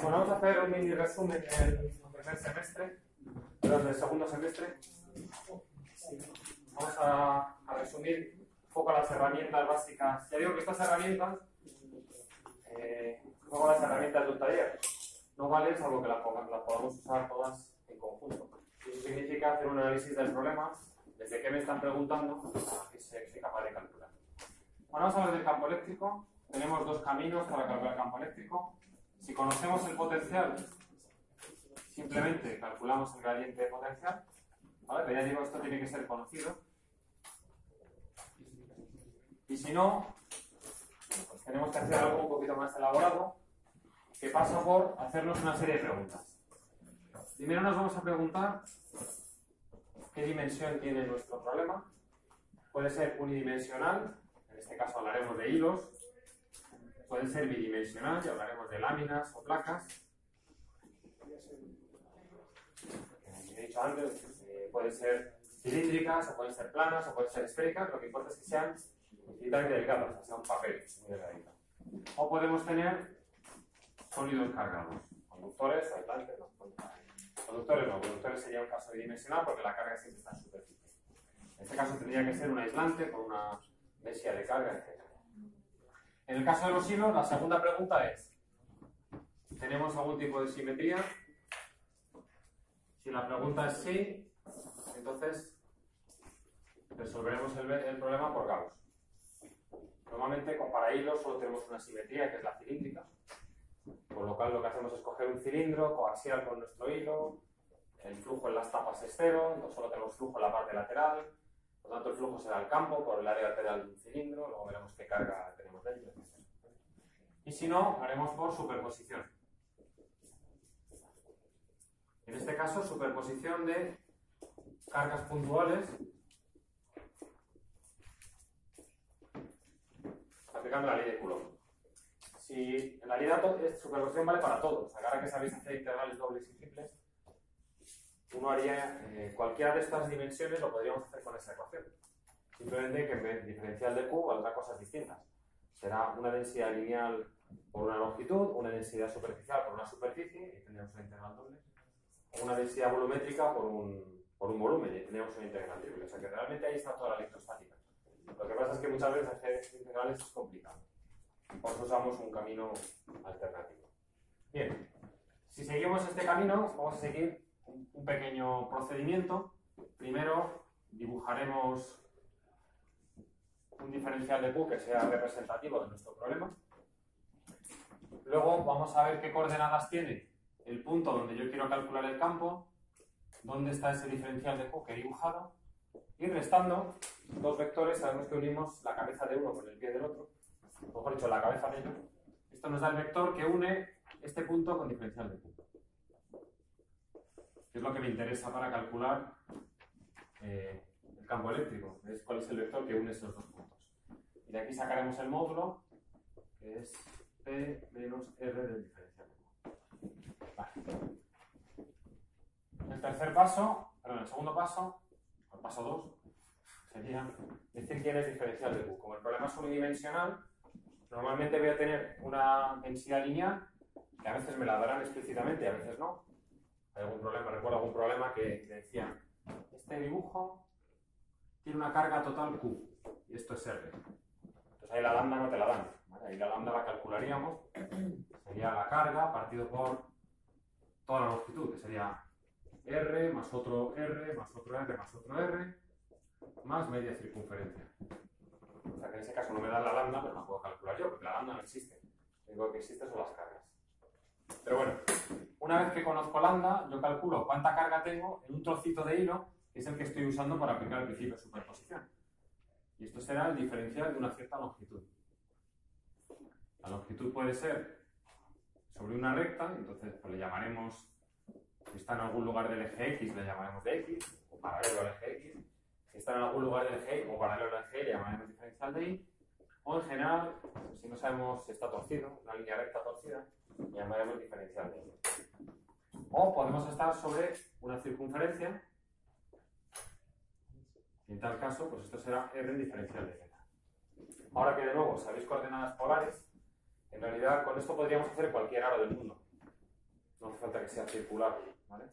Bueno, vamos a hacer un mini resumen del primer semestre, del segundo semestre. Vamos a resumir un poco las herramientas básicas. Ya digo que estas herramientas, como las herramientas de un taller, no valen salvo que las podamos usar todas en conjunto. Eso significa hacer un análisis del problema, desde qué me están preguntando, a qué soy capaz de calcular. Bueno, vamos a hablar del campo eléctrico. Tenemos dos caminos para calcular el campo eléctrico. Si conocemos el potencial, simplemente calculamos el gradiente de potencial. ¿Vale? Pero ya digo, esto tiene que ser conocido. Y si no, pues tenemos que hacer algo un poquito más elaborado, que pasa por hacernos una serie de preguntas. Primero nos vamos a preguntar qué dimensión tiene nuestro problema. Puede ser unidimensional, en este caso hablaremos de hilos. Puede ser bidimensional, y hablaremos de láminas o placas. He dicho antes, pueden ser cilíndricas, o pueden ser planas, o pueden ser esféricas. Lo que importa es que sean infinitamente delgadas, o sea, sea un papel muy delgadito. O podemos tener sólidos cargados, conductores, aislantes, no. Conductores sería un caso bidimensional porque la carga siempre está en superficie. En este caso tendría que ser un aislante con una densidad de carga, etc. En el caso de los hilos, la segunda pregunta es: ¿tenemos algún tipo de simetría? Si la pregunta es sí, entonces resolveremos el problema por Gauss. Normalmente para hilos solo tenemos una simetría, que es la cilíndrica, por lo cual lo que hacemos es coger un cilindro coaxial con nuestro hilo, el flujo en las tapas es cero, entonces solo tenemos flujo en la parte lateral, por lo tanto el flujo será el campo por el área lateral de un cilindro, luego veremos qué carga tenemos dentro, etc. Y si no, haremos por superposición. En este caso, superposición de cargas puntuales aplicando la ley de Coulomb. Si en realidad superposición vale para todos, ahora que sabéis hacer integrales dobles y triples, uno haría cualquiera de estas dimensiones, lo podríamos hacer con esa ecuación. Simplemente que en vez de diferencial de Q valdrá cosas distintas. Será una densidad lineal por una longitud, una densidad superficial por una superficie, y tendríamos una integral doble, o una densidad volumétrica por un volumen, y tendríamos una integral triple. O sea que realmente ahí está toda la electrostática. Lo que pasa es que muchas veces hacer integrales es complicado. Por eso usamos un camino alternativo. Bien, si seguimos este camino, vamos a seguir un pequeño procedimiento. Primero dibujaremos un diferencial de Q que sea representativo de nuestro problema. Luego vamos a ver qué coordenadas tiene el punto donde yo quiero calcular el campo, dónde está ese diferencial de Q que he dibujado, y restando dos vectores sabemos que unimos la cabeza de uno con el pie del otro, o mejor dicho, la cabeza de ellos. Esto nos da el vector que une este punto con diferencial de Q, que es lo que me interesa para calcular el campo eléctrico, es cuál es el vector que une esos dos puntos. Y de aquí sacaremos el módulo, que es P menos R del diferencial de Q. Vale. El segundo paso, el paso 2, sería decir quién es diferencial de Q. Como el problema es unidimensional, normalmente voy a tener una densidad lineal, que a veces me la darán explícitamente y a veces no. Hay algún problema, recuerdo algún problema que decía, este dibujo tiene una carga total Q, y esto es R. Entonces ahí la lambda no te la dan, ¿vale? Ahí la lambda la calcularíamos, sería la carga partido por toda la longitud, que sería R más otro R más otro R más otro R más media circunferencia. O sea que en ese caso no me dan la lambda, pero la puedo calcular yo, porque la lambda no existe. Lo único que existe son las cargas. Pero bueno, una vez que conozco lambda, yo calculo cuánta carga tengo en un trocito de hilo, que es el que estoy usando para aplicar el principio de superposición. Y esto será el diferencial de una cierta longitud. La longitud puede ser sobre una recta, entonces pues le llamaremos, si está en algún lugar del eje X, le llamaremos de X, o paralelo al eje X. Si está en algún lugar del eje Y o paralelo al eje Y, le llamaremos diferencial de Y. O en general, si no sabemos si está torcido, una línea recta torcida, le llamaremos diferencial de Y. O podemos estar sobre una circunferencia, y en tal caso, pues esto será R diferencial de Z. Ahora que de nuevo sabéis coordenadas polares, en realidad con esto podríamos hacer cualquier aro del mundo. no hace falta que sea circular, ¿vale?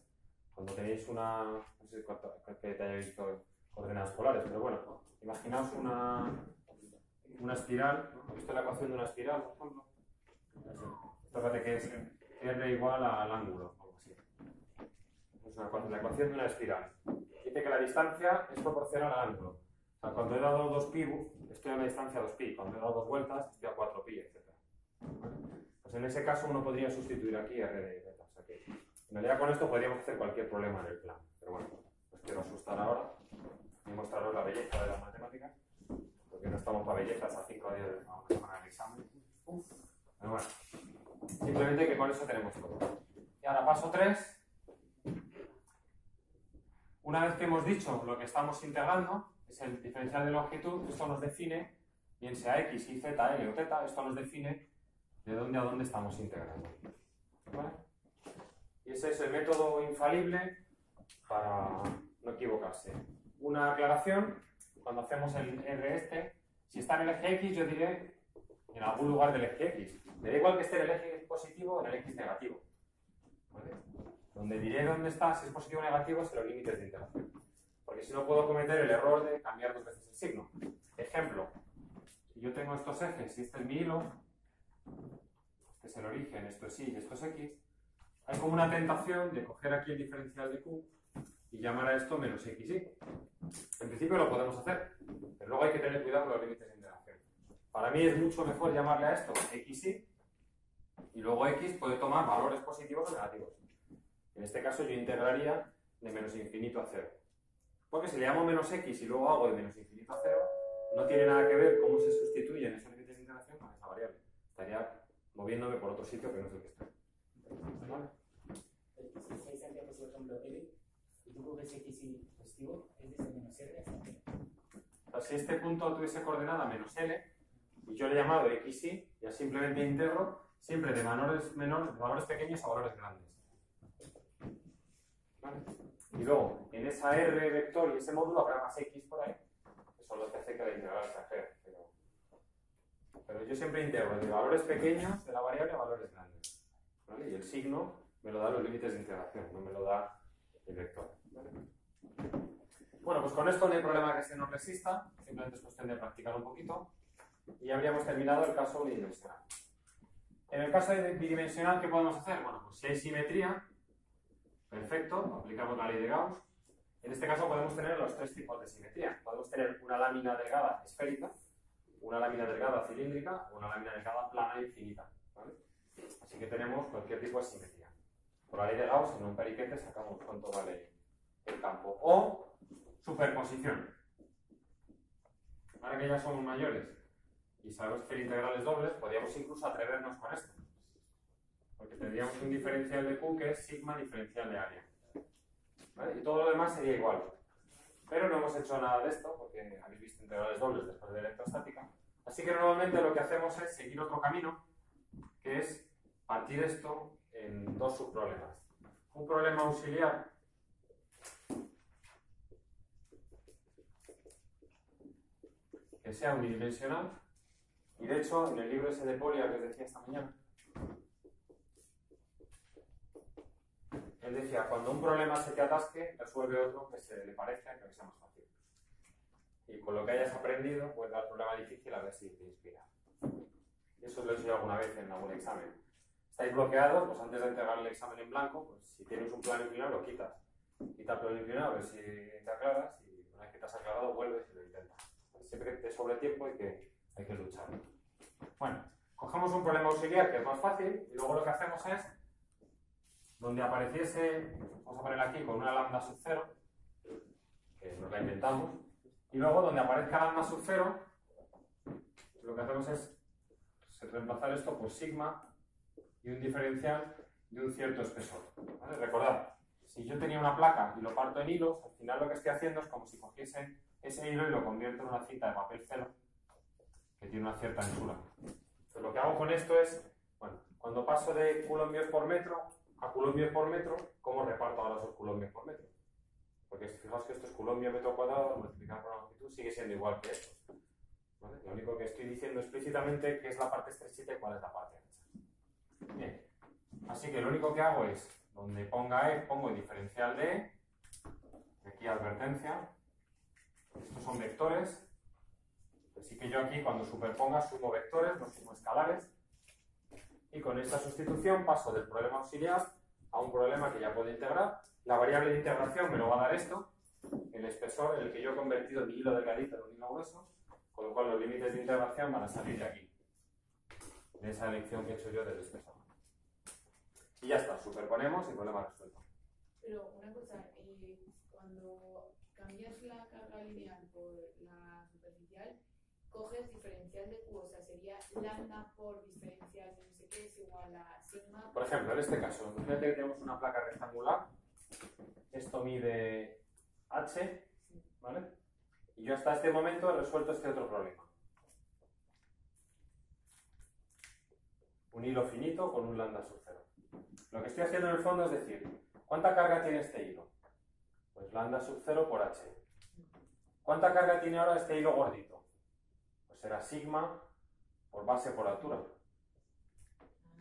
Cuando tenéis una, no sé que te haya visto coordenadas polares, pero bueno, imaginaos una espiral, ¿no? Esto es la ecuación de una espiral, por ejemplo. Tócate que es R igual al ángulo, algo así. Es la ecuación de una espiral. Dice que la distancia es proporcional al ángulo. O sea, cuando he dado 2pi, estoy a una distancia 2pi. Cuando he dado 2 vueltas, estoy a 4pi, etc. ¿Vale? Pues en ese caso uno podría sustituir aquí R de beta. O sea que en realidad con esto podríamos hacer cualquier problema en el plan. Pero bueno, os quiero asustar ahora y mostraros la belleza de las matemáticas. Porque no estamos para bellezas a 5 días de una semana del examen. Pero bueno, simplemente que con eso tenemos todo. Y ahora paso 3. Una vez que hemos dicho lo que estamos integrando, es el diferencial de longitud, esto nos define, bien sea x, y z, l o θ, esto nos define de dónde a dónde estamos integrando. ¿Vale? Y ese es el método infalible para no equivocarse. Una aclaración, cuando hacemos el R este, si está en el eje X, yo diré en algún lugar del eje X. Me da igual que esté en el eje positivo o en el X negativo. ¿Vale? Donde diré dónde está, si es positivo o negativo, es en los límites de integración. Porque si no puedo cometer el error de cambiar 2 veces el signo. Ejemplo, si yo tengo estos ejes y este es mi hilo, este es el origen, esto es Y y esto es X, hay como una tentación de coger aquí el diferencial de Q y llamar a esto menos XY. En principio lo podemos hacer, pero luego hay que tener cuidado con los límites de integración. Para mí es mucho mejor llamarle a esto XY y luego X puede tomar valores positivos o negativos. En este caso yo integraría de menos infinito a 0. Porque si le llamo menos X y luego hago de menos infinito a 0, no tiene nada que ver cómo se sustituyen esos límites de integración con esa variable. Estaría moviéndome por otro sitio que no es el que estoy. ¿Vale? Si hay salida, por ejemplo, L, y tú coges X y positivo, es desde menos R hasta L. O sea, si este punto tuviese coordenada menos L, y yo le he llamado XY, ya simplemente integro siempre de valores pequeños a valores grandes. ¿Vale? Y luego, en esa R vector y ese módulo habrá más X por ahí. Eso es lo que hace que la integral sea fea. Pero yo siempre integro de valores pequeños de la variable a valores grandes. ¿Vale? Y el signo me lo da los límites de integración, no me lo da el vector. ¿Vale? Bueno, pues con esto no hay problema que se nos resista, simplemente es cuestión de practicar un poquito. Y ya habríamos terminado el caso unidimensional. En el caso bidimensional, ¿qué podemos hacer? Bueno, pues si hay simetría, perfecto, aplicamos la ley de Gauss. En este caso podemos tener los 3 tipos de simetría. Podemos tener una lámina delgada esférica, una lámina delgada cilíndrica o una lámina delgada plana e infinita. ¿Vale? Así que tenemos cualquier tipo de simetría. Por la ley de Gauss, en un periquete sacamos cuánto vale el campo. O superposición. Ahora que ya somos mayores y sabemos hacer integrales dobles, podríamos incluso atrevernos con esto. Porque tendríamos un diferencial de Q que es sigma diferencial de área. ¿Vale? Y todo lo demás sería igual. Pero no hemos hecho nada de esto, porque habéis visto integrales dobles después de electrostática. Así que normalmente lo que hacemos es seguir otro camino, que es partir esto en 2 subproblemas. Un problema auxiliar que sea unidimensional, y de hecho en el libro ese de Polia que os decía esta mañana, él decía, cuando un problema se te atasque, resuelve otro que se le parezca que sea más fácil. Y con lo que hayas aprendido, pues dar el problema difícil a ver si te inspira. Y eso lo he hecho yo alguna vez en algún examen. Estáis bloqueados, pues antes de entregar el examen en blanco, pues si tienes un plano inclinado lo quitas. Quita el plano inclinado, a ver si te aclaras, y una vez que te has aclarado vuelves y lo intentas. Siempre que te sobre tiempo hay que luchar. Bueno, cogemos un problema auxiliar que es más fácil y luego lo que hacemos es donde apareciese, vamos a poner aquí con una lambda sub 0, que nos la inventamos, y luego donde aparezca lambda sub 0, lo que hacemos es reemplazar esto por sigma y un diferencial de un cierto espesor. ¿Vale? Recordad, si yo tenía una placa y lo parto en hilos, al final lo que estoy haciendo es como si cogiese ese hilo y lo convierto en una cinta de papel celo que tiene una cierta anchura. Entonces, lo que hago con esto es, bueno, cuando paso de coulombios por metro a coulombios por metro, ¿cómo reparto ahora esos coulombios por metro? Porque fijaos que esto es coulombio metro cuadrado multiplicado por la longitud, sigue siendo igual que esto. ¿Vale? Lo único que estoy diciendo explícitamente que es la parte estrechita y cuál es la parte ancha. Bien. Así que lo único que hago es, donde ponga E, pongo el diferencial de E, y aquí advertencia, estos son vectores, así que yo aquí cuando superponga sumo vectores, no sumo escalares, y con esta sustitución paso del problema auxiliar a un problema que ya puedo integrar. La variable de integración me lo va a dar esto, el espesor en el que yo he convertido mi hilo delgadito en un hilo grueso, con lo cual los límites de integración van a salir de aquí, de esa elección que he hecho yo del espesor. Y ya está, superponemos y problema resuelto. Pero una cosa, cuando cambias la carga lineal por la superficial, coges diferencial de Q, o sea, sería lambda por diferencial de no sé qué es igual a sigma. Por ejemplo, en este caso, imagínate que tenemos una placa rectangular, esto mide h, ¿vale? Y yo hasta este momento he resuelto este otro problema. Un hilo finito con un lambda sub 0. Lo que estoy haciendo en el fondo es decir, ¿cuánta carga tiene este hilo? Pues lambda sub 0 por h. ¿Cuánta carga tiene ahora este hilo gordito? Pues será sigma por base por altura.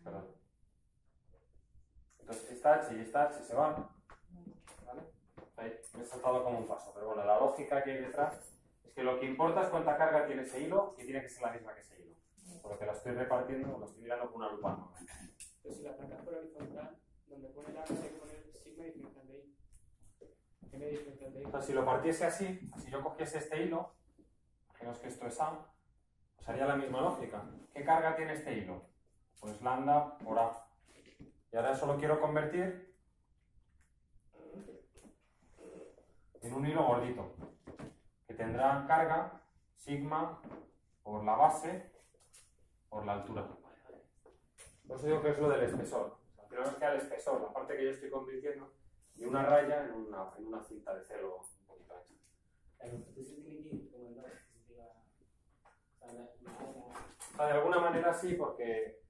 ¿Verdad? Entonces esta h y esta h se van. ¿Vale? Ahí me he saltado como un paso, pero bueno, la lógica que hay detrás es que lo que importa es cuánta carga tiene ese hilo y tiene que ser la misma que ese hilo. Porque la estoy repartiendo, lo estoy mirando con una lupa. ¿No? Pero si la placa fuera horizontal, donde pone la hay que poner sigma diferencial de I. M diferencial de I. O sea, si lo partiese así, si yo cogiese este hilo, imaginaos que esto es A, pues haría la misma lógica. ¿Qué carga tiene este hilo? Pues lambda por A. Y ahora solo quiero convertir en un hilo gordito, que tendrá carga sigma por la base por la altura. Por eso digo que es lo del espesor. O sea, al final nos queda el espesor, la parte que yo estoy convirtiendo, y una raya en una cinta de celo un poquito ancha. Entonces se tiene que ir como el 2, que se diga. O sea, de alguna manera sí, porque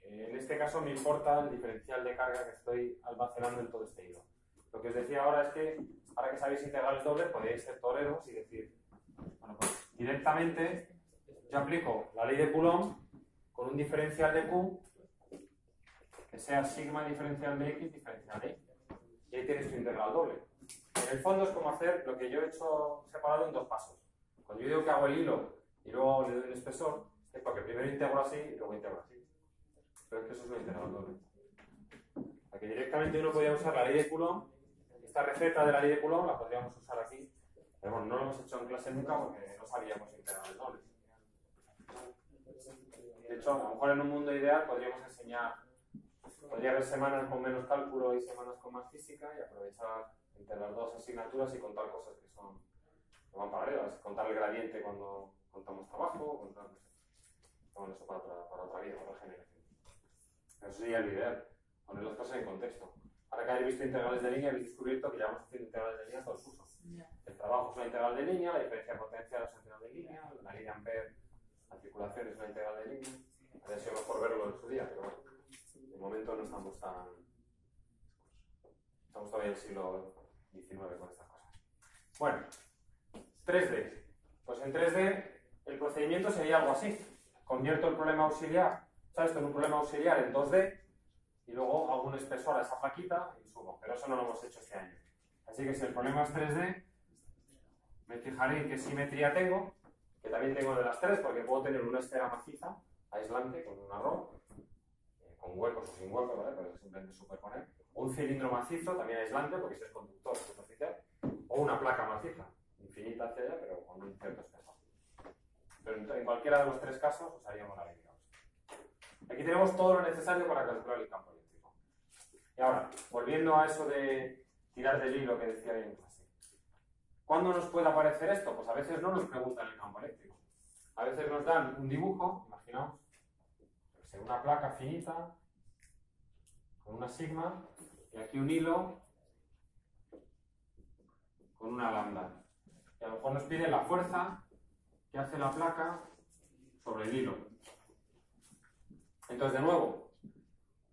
en este caso me importa el diferencial de carga que estoy almacenando en todo este hilo. Lo que os decía ahora es que, ahora que sabéis integrales dobles, podéis ser toreros y decir, bueno, pues directamente yo aplico la ley de Coulomb con un diferencial de Q que sea sigma diferencial de X diferencial de Y. Y ahí tienes tu integral doble. En el fondo es como hacer lo que yo he hecho separado en dos pasos. Cuando yo digo que hago el hilo y luego le doy el espesor, es porque primero integro así y luego integro así. Pero es que eso es una integral doble. Aquí directamente uno podría usar la ley de Coulomb. Esta receta de la ley de Coulomb la podríamos usar aquí. Pero bueno, no lo hemos hecho en clase nunca porque no sabíamos integrales dobles. De hecho, a lo mejor en un mundo ideal podríamos enseñar, podría haber semanas con menos cálculo y semanas con más física y aprovechar entre las dos asignaturas y contar cosas que van paralelas. Contar el gradiente cuando contamos trabajo, contar, no sé. Bueno, eso para otra vida, para otra generación. Pero eso sería el ideal, poner las cosas en contexto. Ahora que habéis visto integrales de línea, habéis descubierto que ya vamos haciendo integrales de línea todo el curso. El trabajo es una integral de línea, la diferencia de potencia es una integral de línea, la línea ampere, la circulación es una integral de línea. Habría sido mejor verlo en su día, pero bueno, de momento no estamos tan... Estamos todavía en el siglo XIX con estas cosas. Bueno, 3D. Pues en 3D el procedimiento sería algo así. Convierto el problema auxiliar, ¿sabes? Esto en un problema auxiliar en 2D y luego hago un espesor a esa plaquita y subo. Pero eso no lo hemos hecho este año. Así que si el problema es 3D, me fijaré en qué simetría tengo, que también tengo de las tres, porque puedo tener una esfera maciza, aislante, con un arroz, con huecos o sin huecos, ¿vale? Pero simplemente superponer. O un cilindro macizo, también aislante, porque es conductor superficial. O una placa maciza, infinita hacia allá, pero con un cierto espesor. Pero en cualquiera de los tres casos usaríamos la ley de Gauss. Aquí tenemos todo lo necesario para calcular el campo eléctrico. Y ahora, volviendo a eso de tirar del hilo que decía bien en clase. ¿Cuándo nos puede aparecer esto? Pues a veces no nos preguntan el campo eléctrico. A veces nos dan un dibujo, imaginaos, una placa finita, con una sigma, y aquí un hilo con una lambda. Y a lo mejor nos pide la fuerza que hace la placa sobre el hilo. Entonces, de nuevo,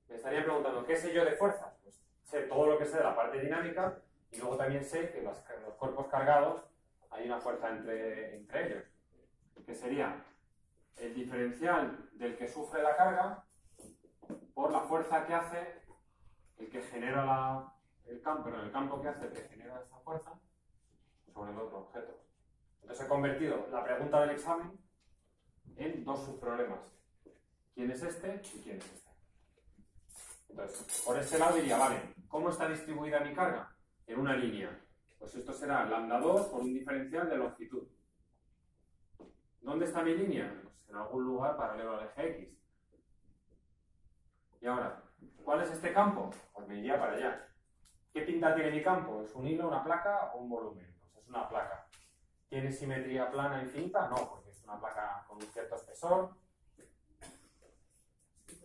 me estaría preguntando, ¿qué sé yo de fuerzas? Pues sé todo lo que sé de la parte dinámica y luego también sé que los cuerpos cargados hay una fuerza entre ellos, que sería el diferencial del que sufre la carga por la fuerza que hace el que genera el campo, pero el campo que hace el que genera esta fuerza sobre el otro objeto. Entonces he convertido la pregunta del examen en dos subproblemas. ¿Quién es este y quién es este? Entonces, por este lado diría, vale, ¿cómo está distribuida mi carga? En una línea. Pues esto será lambda 2 por un diferencial de longitud. ¿Dónde está mi línea? Pues en algún lugar paralelo al eje X. Y ahora, ¿cuál es este campo? Pues me iría para allá. ¿Qué pinta tiene mi campo? ¿Es un hilo, una placa o un volumen? Pues es una placa. ¿Tiene simetría plana infinita? No, porque es una placa con un cierto espesor.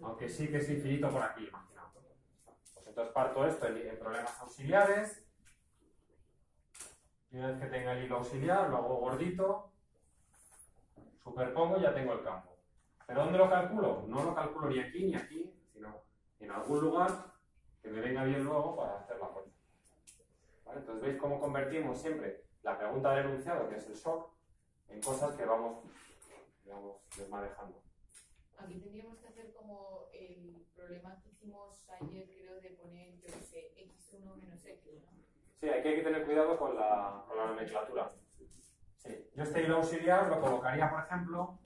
Aunque sí que es infinito por aquí, imaginaos. Pues entonces parto esto en problemas auxiliares. Y una vez que tenga el hilo auxiliar, lo hago gordito, superpongo y ya tengo el campo. ¿Pero dónde lo calculo? No lo calculo ni aquí, sino en algún lugar que me venga bien luego para hacer la fuerza. ¿Vale? Entonces veis cómo convertimos siempre la pregunta del enunciado, que es el shock, en cosas que vamos, digamos, desmanejando. Aquí tendríamos que hacer como el problema que hicimos ayer, creo, de poner, yo qué sé, x1 menos x, ¿no? Sí, aquí hay que tener cuidado con la nomenclatura. Sí. Yo este hilo auxiliar lo colocaría, por ejemplo,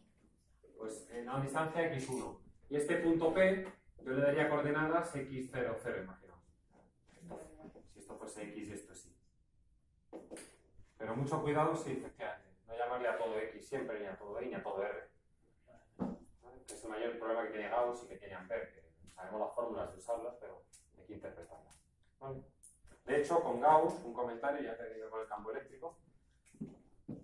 pues en una distancia x1. Y este punto P, yo le daría coordenadas x0, 0, imagino. Si esto fuese x y esto sí. Pero mucho cuidado, sí, efectivamente. No llamarle a todo x siempre, ni a todo y, ni a todo r. ¿Vale? Que es el mayor problema que tiene Gauss y que tiene Ampère, que sabemos las fórmulas de usarlas, pero hay que interpretarlas. ¿Vale? De hecho, con Gauss, un comentario ya que he tenido con el campo eléctrico,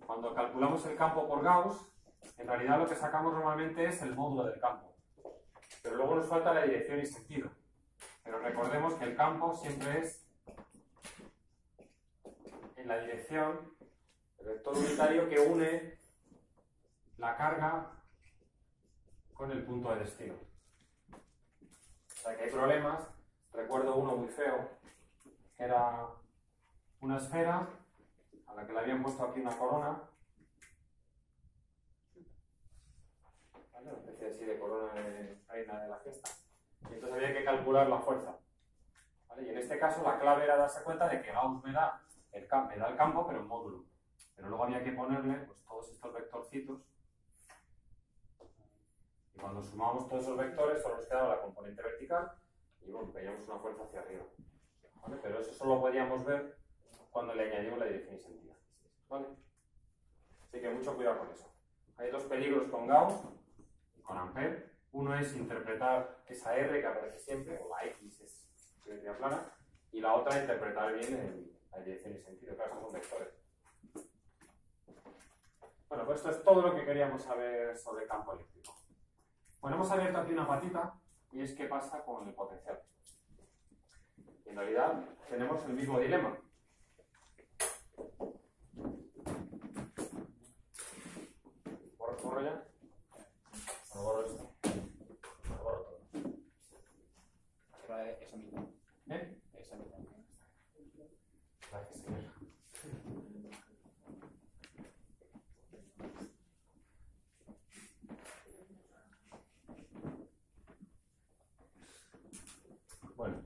cuando calculamos el campo por Gauss, en realidad lo que sacamos normalmente es el módulo del campo. Pero luego nos falta la dirección y sentido. Pero recordemos que el campo siempre es en la dirección, el vector unitario que une la carga con el punto de destino. O sea que hay problemas. Recuerdo uno muy feo, que era una esfera a la que le habían puesto aquí una corona, ¿vale? Una especie así de corona de reina de la fiesta, y entonces había que calcular la fuerza, ¿vale? Y en este caso la clave era darse cuenta de que Gauss me da el campo pero en módulo, pero luego había que ponerle pues, todos estos vectorcitos, y cuando sumábamos todos esos vectores solo nos quedaba la componente vertical y bueno, veíamos una fuerza hacia arriba, ¿vale? Pero eso solo podíamos ver cuando le añadimos la dirección y sentido, ¿vale? Así que mucho cuidado con eso. Hay dos peligros con Gauss y con Ampère. Uno es interpretar esa R que aparece siempre, o la X es simetría plana, y la otra interpretar bien la dirección y sentido, claro, son vectores. Bueno, pues esto es todo lo que queríamos saber sobre campo eléctrico. Bueno, hemos abierto aquí una patita, y es qué pasa con el potencial. Y en realidad tenemos el mismo dilema. ¿Borro ya? ¿O borro esto? ¿O borro todo? Eso mismo. ¿Eh? Eso mismo. Gracias, señor. Bueno.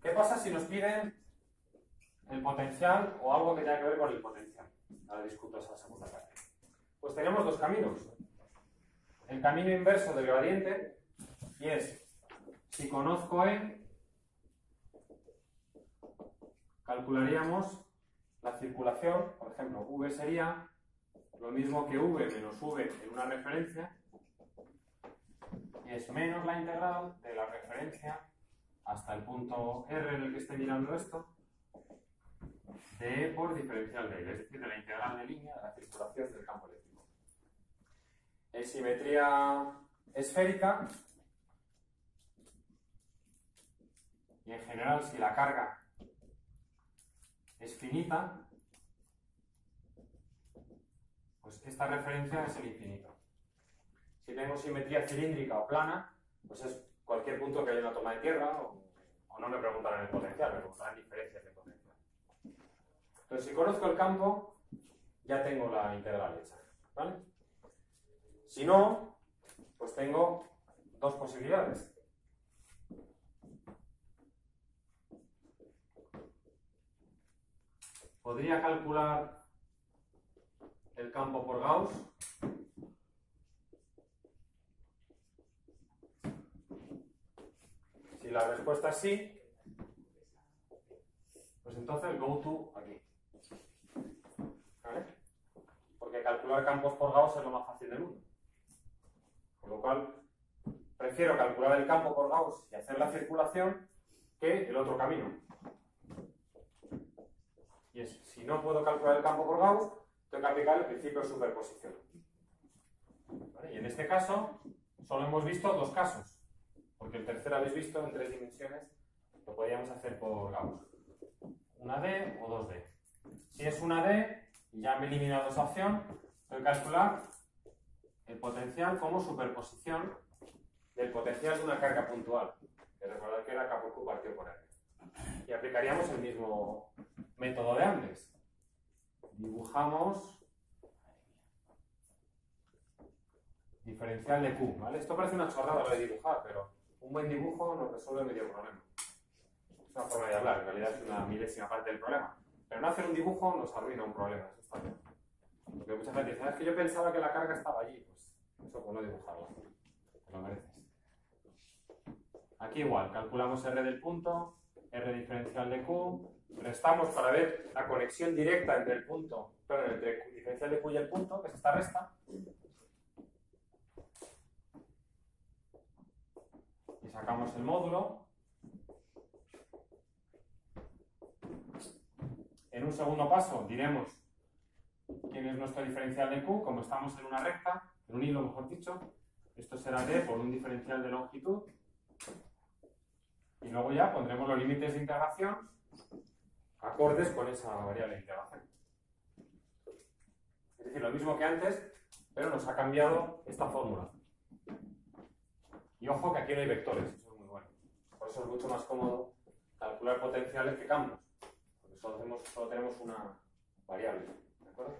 ¿Qué pasa si nos piden el potencial o algo que tenga que ver con el potencial? Ahora discuto esa segunda parte. Pues tenemos dos caminos. El camino inverso del gradiente, y es, si conozco E, calcularíamos la circulación, por ejemplo, V sería lo mismo que V menos V en una referencia, y es menos la integral de la referencia hasta el punto R en el que esté mirando esto, de E por diferencial de L, es decir, de la integral de línea de la circulación del campo eléctrico. En simetría esférica, y en general si la carga es finita, pues esta referencia es el infinito. Si tengo simetría cilíndrica o plana, pues es cualquier punto que haya una toma de tierra, o no me preguntarán el potencial, me preguntarán diferencias de potencial. Entonces, si conozco el campo, ya tengo la integral hecha, ¿vale? Si no, pues tengo dos posibilidades. podría calcular el campo por Gauss. Si la respuesta es sí, pues entonces go to aquí. ¿Vale? Porque calcular campos por Gauss es lo más fácil del mundo. Con lo cual, prefiero calcular el campo por Gauss y hacer la circulación que el otro camino. Y es, si no puedo calcular el campo por Gauss, tengo que aplicar el principio de superposición. ¿Vale? Y en este caso, solo hemos visto dos casos, porque el tercero habéis visto en 3 dimensiones, lo podíamos hacer por Gauss. Una D o 2D. Si es una D, ya me he eliminado esa opción, tengo que calcular el potencial como superposición del potencial de una carga puntual. Que recordad que era K por Q partido por R. Y aplicaríamos el mismo método de antes. Dibujamos diferencial de Q, ¿vale? Esto parece una chorrada lo de dibujar, pero un buen dibujo nos resuelve medio problema. Es una forma de hablar, en realidad es una milésima parte del problema. Pero no hacer un dibujo nos arruina un problema, eso está bien. Porque mucha gente dice, es que yo pensaba que la carga estaba allí. Pues eso por no dibujarlo. Te lo mereces. Aquí igual, calculamos R del punto, R diferencial de Q, restamos para ver la conexión directa entre el punto, perdón, entre el diferencial de Q y el punto, que es esta resta. Y sacamos el módulo. En un segundo paso diremos quién es nuestro diferencial de Q, como estamos en una recta, en un hilo mejor dicho. Esto será D por un diferencial de longitud. Y luego ya pondremos los límites de integración acordes con esa variable de integración. Es decir, lo mismo que antes, pero nos ha cambiado esta fórmula. Y ojo que aquí no hay vectores, eso es muy bueno. Por eso es mucho más cómodo calcular potenciales que campos. Porque solo tenemos una variable. ¿De acuerdo?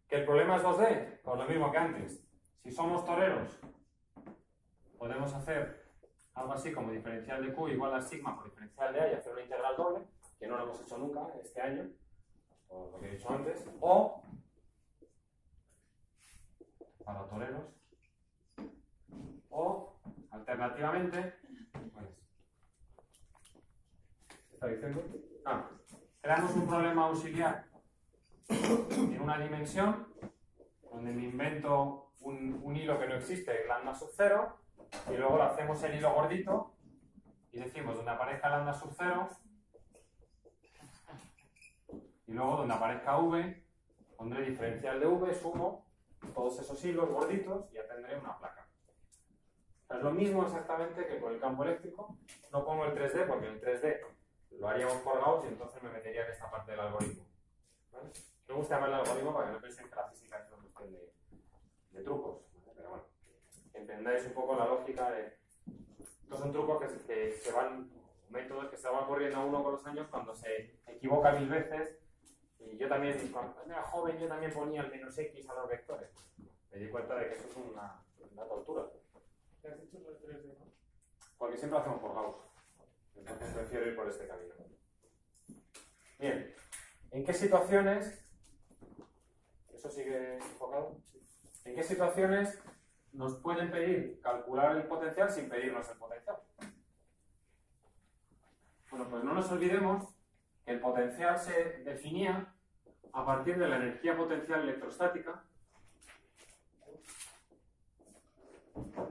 ¿Que el problema es 2D? Pues lo mismo que antes. Si somos toreros, podemos hacer algo así como diferencial de Q igual a sigma por diferencial de A y hacer una integral doble, que no lo hemos hecho nunca este año, o lo que he dicho antes, o para toreros, o alternativamente, pues, ¿qué está diciendo? Creamos un problema auxiliar en una dimensión donde me invento un hilo que no existe, lambda sub 0, y luego lo hacemos el hilo gordito y decimos donde aparezca lambda sub 0 y luego donde aparezca v pondré diferencial de v, sumo todos esos hilos gorditos y ya tendré una placa. O sea, es lo mismo exactamente que con el campo eléctrico. No pongo el 3D porque el 3D lo haríamos por Gauss y entonces me metería en esta parte del algoritmo. ¿Vale? Me gusta llamarle algoritmo para que no penséis que la física es una cuestión de trucos. ¿Vale? Pero bueno, entendáis un poco la lógica de... Estos son trucos que se van, métodos que se van ocurriendo a uno con los años cuando se equivoca 1000 veces. Y yo también, cuando era joven, yo también ponía el menos X a los vectores. Me di cuenta de que eso es una tortura. ¿Te has hecho los 3D, no? Porque siempre lo hacemos por Gauss. Entonces prefiero ir por este camino. Bien. ¿En qué situaciones... ¿Eso sigue enfocado? ¿En qué situaciones nos pueden pedir calcular el potencial sin pedirnos el potencial? Bueno, pues no nos olvidemos que el potencial se definía a partir de la energía potencial electrostática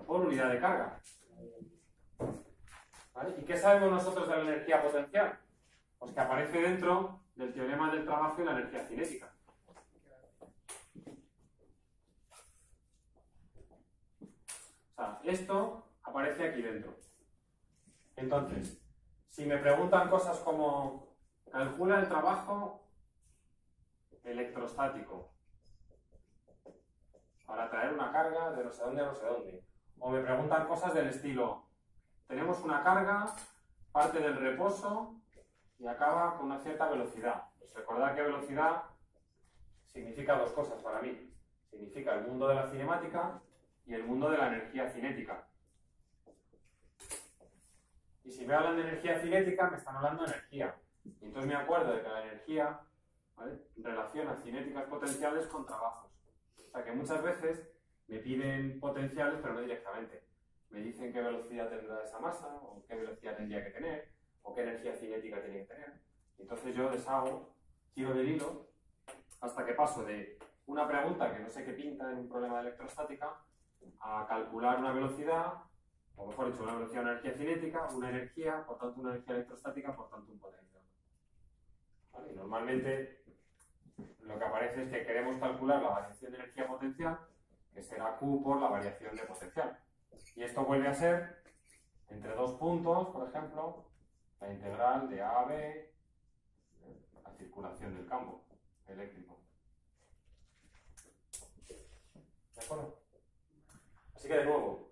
por unidad de carga. ¿Vale? ¿Y qué sabemos nosotros de la energía potencial? Pues que aparece dentro del teorema del trabajo y la energía cinética. O sea, esto aparece aquí dentro. Entonces, si me preguntan cosas como calcula el trabajo electrostático para traer una carga de no sé dónde a no sé dónde, o me preguntan cosas del estilo tenemos una carga, parte del reposo y acaba con una cierta velocidad. Pues recordad que velocidad significa dos cosas para mí. Significa el mundo de la cinemática y el mundo de la energía cinética. Y si me hablan de energía cinética, me están hablando de energía. Y entonces me acuerdo de que la energía, ¿vale?, relaciona cinéticas potenciales con trabajos. O sea que muchas veces me piden potenciales, pero no directamente. Me dicen qué velocidad tendrá esa masa, o qué velocidad tendría que tener, o qué energía cinética tiene que tener. Entonces yo deshago, tiro del hilo, hasta que paso de una pregunta que no sé qué pinta en un problema de electrostática a calcular una velocidad, o mejor dicho, una velocidad, una energía cinética, una energía, por tanto una energía electrostática, por tanto un potencial. ¿Vale? Y normalmente lo que aparece es que queremos calcular la variación de energía potencial, que será Q por la variación de potencial. Y esto vuelve a ser, entre dos puntos, por ejemplo, la integral de A a B, la circulación del campo eléctrico. ¿De acuerdo? Así que de nuevo,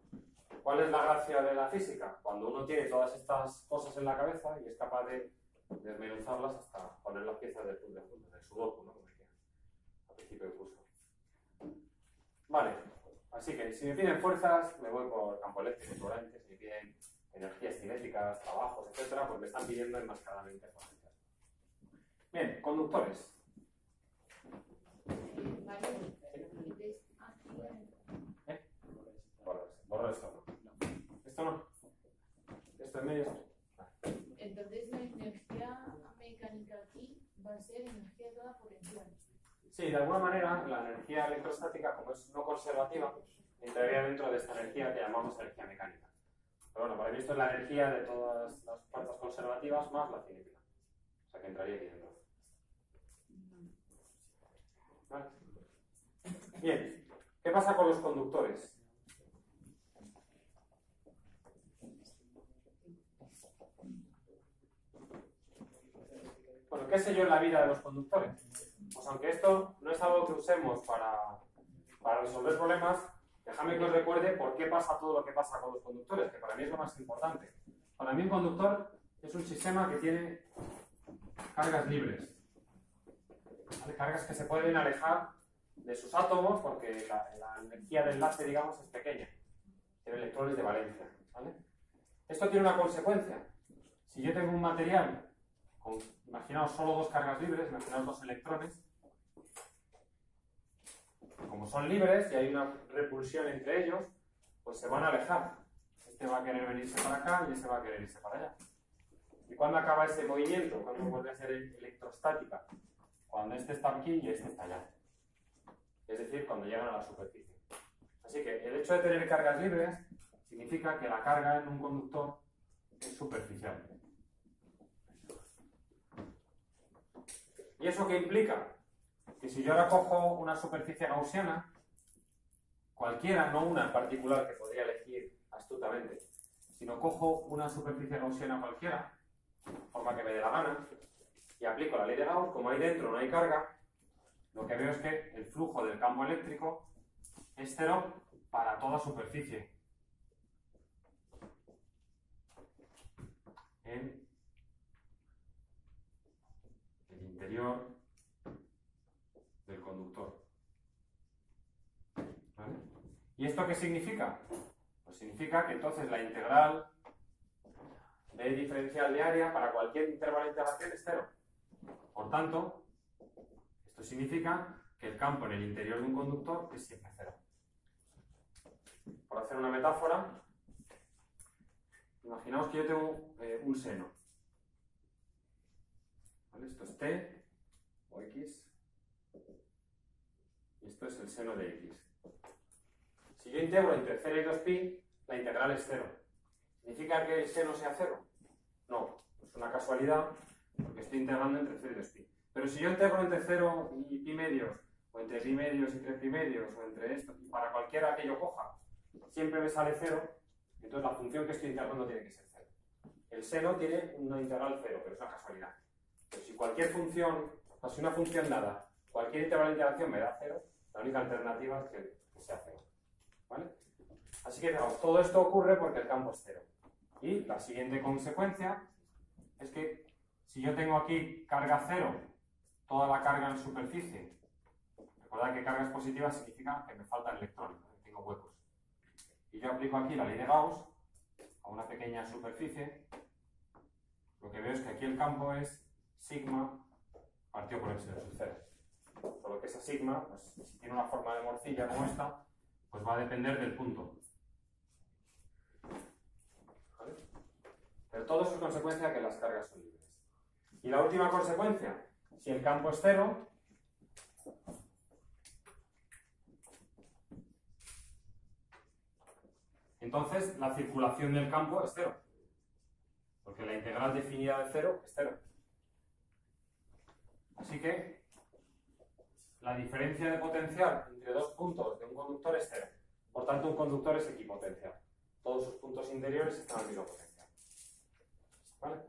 ¿cuál es la gracia de la física? Cuando uno tiene todas estas cosas en la cabeza y es capaz de desmenuzarlas hasta poner las piezas del puzzle juntas, del sudoku, ¿no?, como decía al principio del curso. Vale, así que si me piden fuerzas, me voy por campo eléctrico, seguramente. Si me piden energías cinéticas, trabajos, etcétera, pues me están pidiendo enmascaradamente potencial. Bien, conductores. Vale, entonces aquí Borro esto, ¿no? Esto no. Esto en medio. entonces la energía mecánica aquí va a ser energía toda potencial. Sí, de alguna manera la energía electrostática, como es no conservativa, entraría dentro de esta energía que llamamos energía mecánica. Pero bueno, para mí esto es la energía de todas las fuerzas conservativas más la cinética. O sea que entraría aquí dentro. ¿Vale? Bien, ¿qué pasa con los conductores? Bueno, ¿qué sé yo en la vida de los conductores? Pues aunque esto no es algo que usemos para resolver problemas, déjame que os recuerde por qué pasa todo lo que pasa con los conductores, que para mí es lo más importante. Para mí un conductor es un sistema que tiene cargas libres. ¿Vale? Cargas que se pueden alejar de sus átomos porque la energía del enlace, digamos, es pequeña. Tiene electrones de valencia. ¿Vale? Esto tiene una consecuencia. Si yo tengo un material con, imaginaos, solo dos cargas libres, imaginaos dos electrones, como son libres y hay una repulsión entre ellos, pues se van a alejar. Este va a querer venirse para acá y este va a querer irse para allá. ¿Y cuándo acaba ese movimiento? ¿Cuándo vuelve a ser electrostática? Cuando este está aquí y este está allá. Es decir, cuando llegan a la superficie. Así que el hecho de tener cargas libres significa que la carga en un conductor es superficial. ¿Y eso qué implica? Que si yo ahora cojo una superficie gaussiana, cualquiera, no una en particular que podría elegir astutamente, sino cojo una superficie gaussiana cualquiera, de forma que me dé la gana, y aplico la ley de Gauss, como ahí dentro no hay carga, lo que veo es que el flujo del campo eléctrico es cero para toda superficie. En el interior del conductor. ¿Vale? ¿Y esto qué significa? Pues significa que entonces la integral de diferencial de área para cualquier intervalo de integración es cero. Por tanto, esto significa que el campo en el interior de un conductor es siempre cero. Por hacer una metáfora, imaginaos que yo tengo un seno. ¿Vale? Esto es t o x y esto es el seno de x. Si yo integro entre 0 y 2pi, la integral es 0. ¿Significa que el seno sea 0? No, es una casualidad porque estoy integrando entre 0 y 2pi. Pero si yo integro entre 0 y pi medios, o entre pi medios y 3 pi medios, o entre esto, y para cualquiera que yo coja, siempre me sale 0, entonces la función que estoy integrando tiene que ser 0. El seno tiene una integral 0, pero es una casualidad. Pero si cualquier función, o si una función dada, cualquier intervalo de integración me da 0, la única alternativa es que sea 0. ¿Vale? Así que fijaos, todo esto ocurre porque el campo es 0. Y la siguiente consecuencia es que si yo tengo aquí carga 0, toda la carga en superficie, recordad que cargas positivas significa que me faltan electrones, que tengo huecos. Y yo aplico aquí la ley de Gauss a una pequeña superficie, lo que veo es que aquí el campo es sigma partido por epsilon sub 0. Solo que esa sigma, pues, si tiene una forma de morcilla como esta, pues va a depender del punto. ¿Vale? Pero todo eso es consecuencia de que las cargas son libres. Y la última consecuencia, si el campo es cero, entonces la circulación del campo es cero. Porque la integral definida de cero es cero. Así que la diferencia de potencial entre dos puntos de un conductor es cero. Por tanto, un conductor es equipotencial. Todos sus puntos interiores están al mismo potencial. ¿Vale?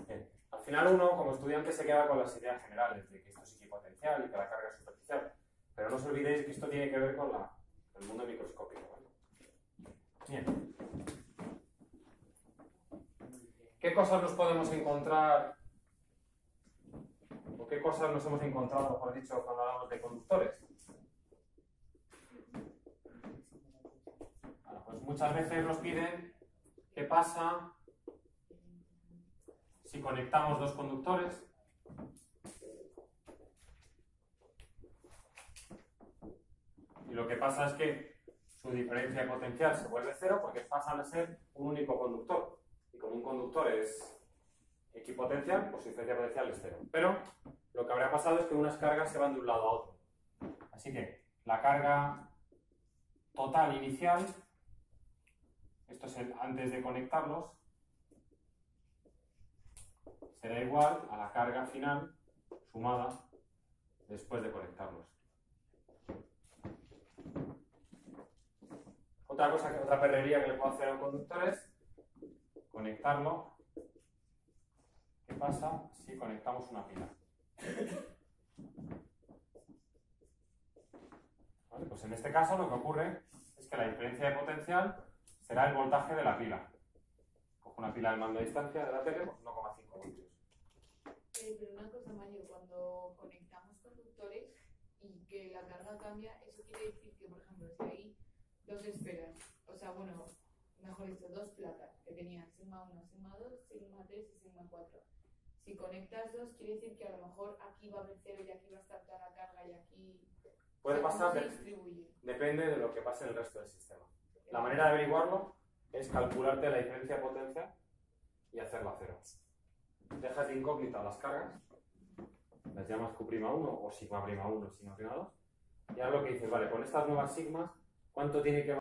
Bien. Al final uno, como estudiante, se queda con las ideas generales de que esto es equipotencial y que la carga es superficial. Pero no os olvidéis que esto tiene que ver con el mundo microscópico. ¿Vale? Bien. ¿Qué cosas nos podemos encontrar? ¿O qué cosas nos hemos encontrado, mejor dicho, cuando hablamos de conductores? Bueno, pues muchas veces nos piden qué pasa si conectamos dos conductores. Y lo que pasa es que su diferencia potencial se vuelve cero porque pasan a ser un único conductor. Y como un conductor es equipotencial, pues su diferencia potencial es cero. Pero lo que habrá pasado es que unas cargas se van de un lado a otro. Así que la carga total inicial, esto es antes de conectarlos, será igual a la carga final sumada después de conectarlos. Otra perrería que le puedo hacer a un conductor es conectarlo. ¿Qué pasa si conectamos una pila? ¿Vale? Pues en este caso lo que ocurre es que la diferencia de potencial será el voltaje de la pila. Cojo una pila de mando a distancia de la tele, pues 1,5 voltios. Pero una cosa, Mario, cuando conectamos conductores y que la carga cambia, eso quiere decir que, por ejemplo, si hay dos esferas, o sea, bueno, mejor dicho, dos placas que tenían sigma 1, sigma 2, sigma 3 y sigma 4. Si conectas dos, quiere decir que a lo mejor aquí va a haber cero y aquí va a estar toda la carga y aquí... Puede pasar, depende de lo que pase en el resto del sistema. La manera de averiguarlo es calcularte la diferencia de potencia y hacerla cero. Dejas de incógnita las cargas, las llamas Q'1 o sigma'1, sigma'2, y ahora lo que dices, vale, con estas nuevas sigmas, ¿cuánto tiene que